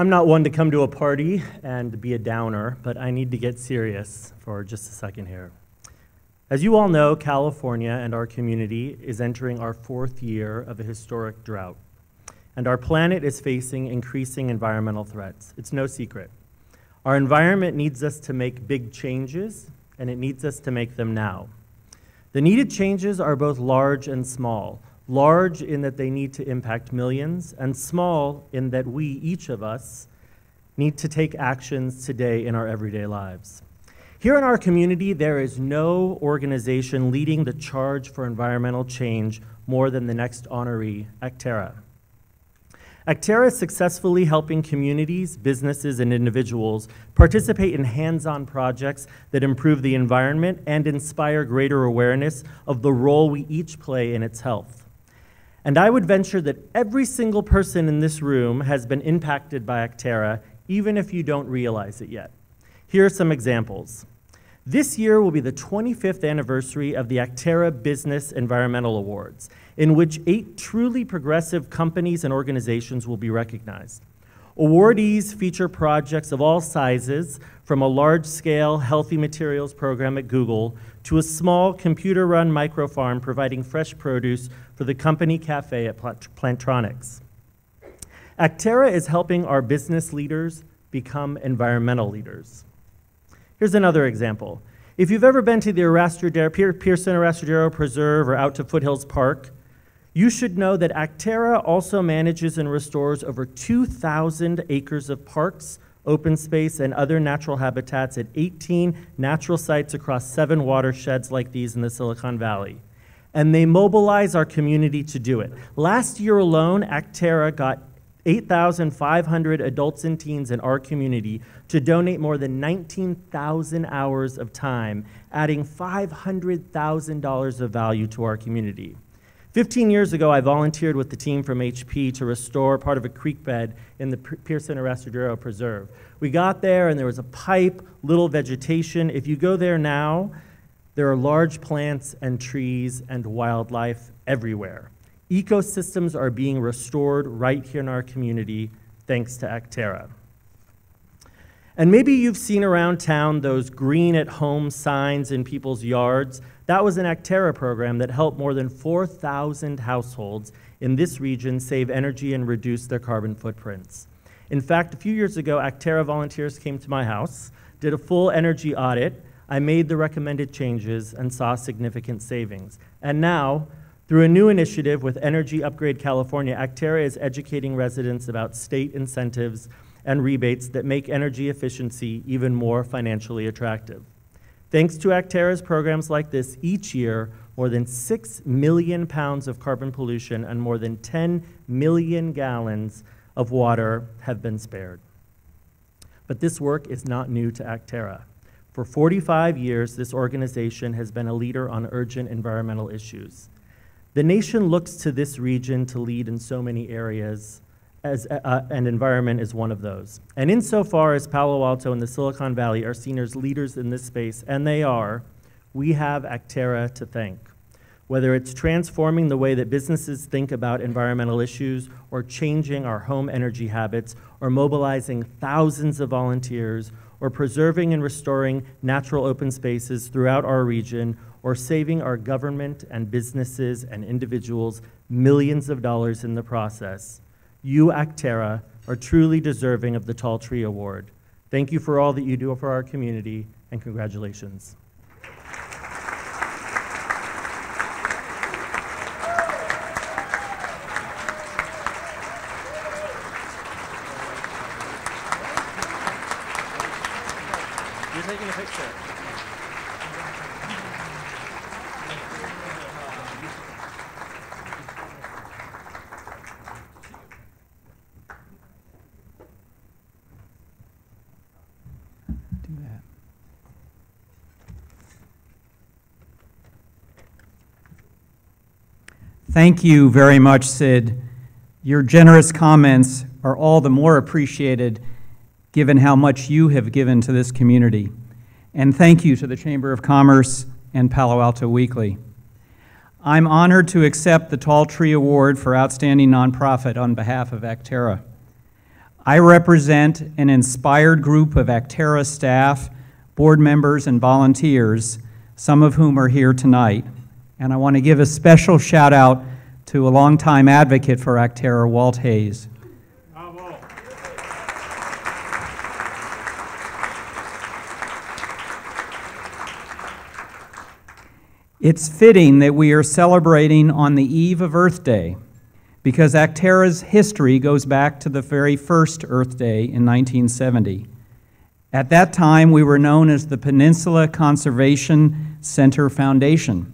I'm not one to come to a party and be a downer, but I need to get serious for just a second here. As you all know, California and our community is entering our 4th year of a historic drought, and our planet is facing increasing environmental threats. It's no secret. Our environment needs us to make big changes, and it needs us to make them now. The needed changes are both large and small. Large in that they need to impact millions, and small in that we, each of us, need to take actions today in our everyday lives. Here in our community, there is no organization leading the charge for environmental change more than the next honoree, Acterra. Acterra is successfully helping communities, businesses, and individuals participate in hands-on projects that improve the environment and inspire greater awareness of the role we each play in its health. And I would venture that every single person in this room has been impacted by Acterra, even if you don't realize it yet. Here are some examples. This year will be the 25th anniversary of the Acterra Business Environmental Awards, in which 8 truly progressive companies and organizations will be recognized. Awardees feature projects of all sizes, from a large-scale healthy materials program at Google to a small computer-run microfarm providing fresh produce for the company cafe at Plantronics. Acterra is helping our business leaders become environmental leaders. Here's another example. If you've ever been to the Pearson Arrastradero Preserve or out to Foothills Park, you should know that Acterra also manages and restores over 2,000 acres of parks, open space, and other natural habitats at 18 natural sites across 7 watersheds like these in the Silicon Valley. And they mobilize our community to do it. Last year alone, Acterra got 8,500 adults and teens in our community to donate more than 19,000 hours of time, adding $500,000 of value to our community. 15 years ago, I volunteered with the team from HP to restore part of a creek bed in the Pearson Arrastradero Preserve. We got there and there was a pipe, little vegetation. If you go there now, there are large plants and trees and wildlife everywhere. Ecosystems are being restored right here in our community thanks to Acterra. And maybe you've seen around town those green at home signs in people's yards. That was an Acterra program that helped more than 4,000 households in this region save energy and reduce their carbon footprints. In fact, a few years ago, Acterra volunteers came to my house, did a full energy audit. I made the recommended changes and saw significant savings. And now, through a new initiative with Energy Upgrade California, Acterra is educating residents about state incentives and rebates that make energy efficiency even more financially attractive. Thanks to Acterra's programs like this, each year, more than 6 million pounds of carbon pollution and more than 10 million gallons of water have been spared. But this work is not new to Acterra. For 45 years, this organization has been a leader on urgent environmental issues. The nation looks to this region to lead in so many areas, and environment is one of those. And insofar as Palo Alto and the Silicon Valley are seen as leaders in this space, and they are, we have Acterra to thank. Whether it's transforming the way that businesses think about environmental issues, or changing our home energy habits, or mobilizing thousands of volunteers, or preserving and restoring natural open spaces throughout our region, or saving our government and businesses and individuals millions of dollars in the process, you, Acterra, are truly deserving of the Tall Tree Award. Thank you for all that you do for our community, and congratulations. You're taking a picture. Thank you very much, Sid. Your generous comments are all the more appreciated given how much you have given to this community. And thank you to the Chamber of Commerce and Palo Alto Weekly. I'm honored to accept the Tall Tree Award for Outstanding Nonprofit on behalf of Acterra. I represent an inspired group of Acterra staff, board members, and volunteers, some of whom are here tonight. And I want to give a special shout out to a longtime advocate for Acterra, Walt Hayes. Bravo. It's fitting that we are celebrating on the eve of Earth Day, because Acterra's history goes back to the very first Earth Day in 1970. At that time, we were known as the Peninsula Conservation Center Foundation,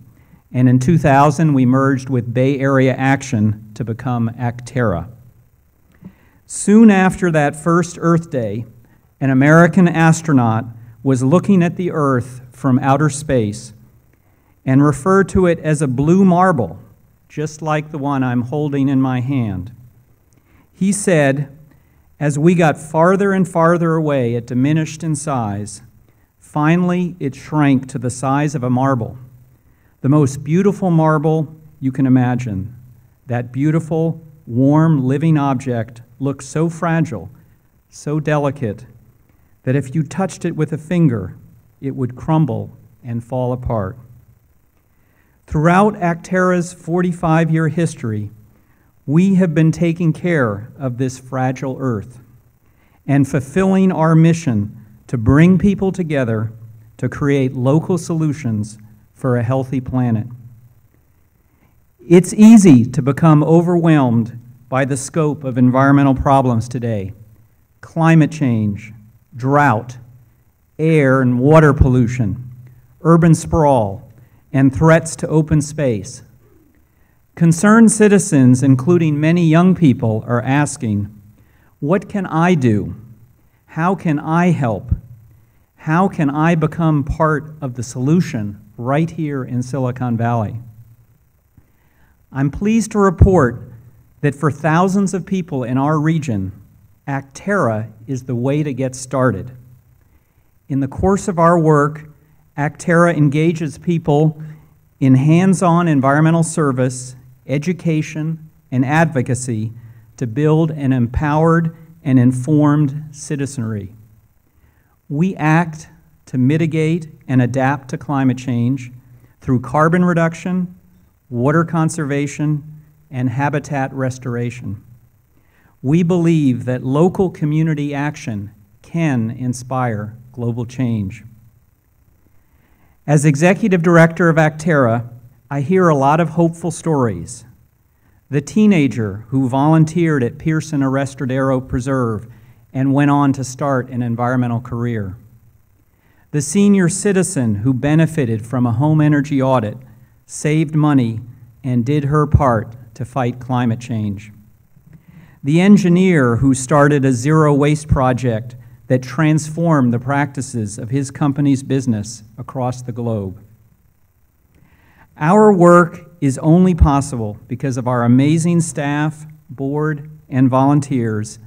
and in 2000, we merged with Bay Area Action to become Acterra. Soon after that first Earth Day, an American astronaut was looking at the Earth from outer space and referred to it as a blue marble, just like the one I'm holding in my hand. He said, as we got farther and farther away, it diminished in size. Finally, it shrank to the size of a marble, the most beautiful marble you can imagine. That beautiful, warm, living object looked so fragile, so delicate, that if you touched it with a finger, it would crumble and fall apart. Throughout Acterra's 45-year history, we have been taking care of this fragile earth and fulfilling our mission to bring people together to create local solutions for a healthy planet. It's easy to become overwhelmed by the scope of environmental problems today: climate change, drought, air and water pollution, urban sprawl, and threats to open space. Concerned citizens, including many young people, are asking, what can I do? How can I help? How can I become part of the solution right here in Silicon Valley? I'm pleased to report that for thousands of people in our region, Acterra is the way to get started. In the course of our work, Acterra engages people in hands-on environmental service, education, and advocacy to build an empowered and informed citizenry. We act to mitigate and adapt to climate change through carbon reduction, water conservation, and habitat restoration. We believe that local community action can inspire global change. As executive director of Acterra, I hear a lot of hopeful stories. The teenager who volunteered at Pearson Arrestadero Preserve and went on to start an environmental career. The senior citizen who benefited from a home energy audit, saved money, and did her part to fight climate change. The engineer who started a zero waste project that transformed the practices of his company's business across the globe. Our work is only possible because of our amazing staff, board, and volunteers,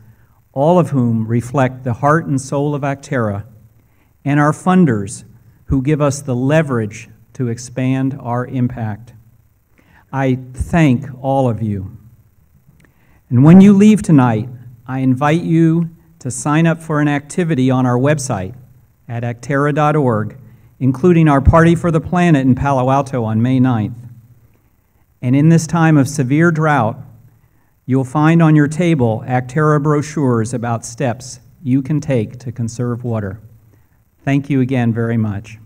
all of whom reflect the heart and soul of Acterra, and our funders who give us the leverage to expand our impact. I thank all of you. And when you leave tonight, I invite you to sign up for an activity on our website at acterra.org, including our Party for the Planet in Palo Alto on May 9th. And in this time of severe drought, you'll find on your table Acterra brochures about steps you can take to conserve water. Thank you again very much.